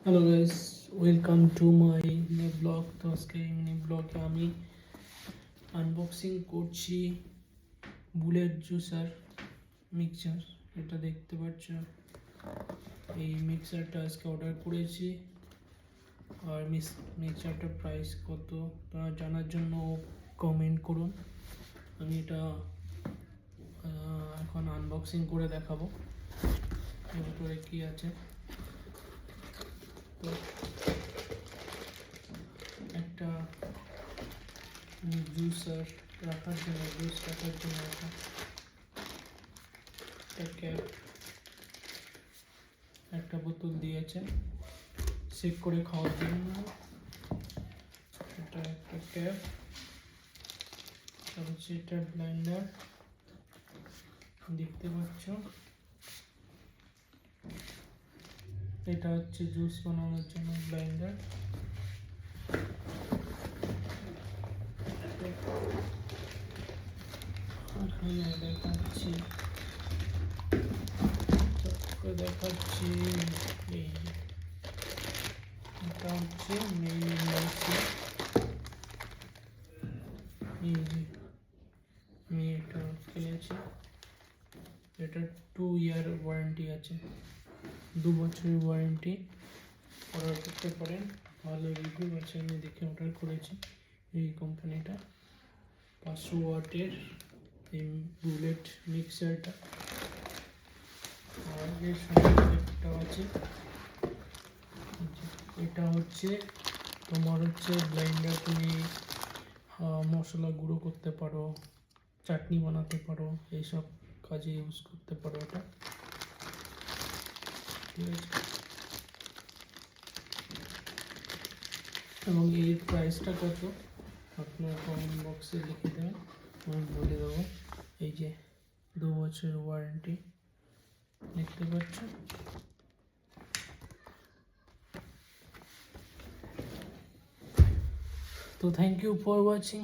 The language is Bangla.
Hello guys, welcome to my new blog. তো আজকে মিনি ব্লগে আমি আনবক্সিং করছি বুলেট জুসার মিক্সচার। এটা দেখতে পাচ্ছ, এই মিক্সারটা আজকে অর্ডার করেছি। আর মিক্সারটার প্রাইস কত তা জানার জন্য কমেন্ট করুন। আমি এটা এখন আনবক্সিং করে দেখাবো এর ভিতরে কী আছে। তো একটা জুসার রাখার জন্য, জুস রাখার জন্য একটা ক্যাপ, একটা বোতল দিয়েছে চেক করে খাওয়ার জন্য। এটা একটা ক্যাপ, আর হচ্ছে এটা ব্লেন্ডার দেখতে পাচ্ছ। এটা হচ্ছে জুস বানানোর জন্য ব্লেন্ডার। দেখাচ্ছি এই এটা হচ্ছে মেইন ইউনিভার্সিটি। আমি এটা কিনেছি, এটা 2 ইয়ার ওয়ারেন্টি আছে, 2 বছরের ওয়ারেন্টি। অর্ডার করতে পারেন, ভালো রিভিউ আছে, আমি দেখে অর্ডার করেছি। এই কোম্পানিটা 500 ওয়াটের এই বুলেট মিক্সারটা। আর এর সঙ্গে একটা আছে, এটা হচ্ছে তোমার হচ্ছে ব্লেন্ডার। তুমি মশলা গুঁড়ো করতে পারো, চাটনি বানাতে পারো, এইসব কাজে ইউজ করতে পারো এটা, ঠিক আছে। এবং এর প্রাইসটা কত আপনার কমেন্ট বক্সে লিখে দেবেন, আমি বলে দেবো। এই যে 2 বছরের ওয়ারেন্টি দেখতে পাচ্ছ। তো থ্যাংক ইউ ফর ওয়াচিং।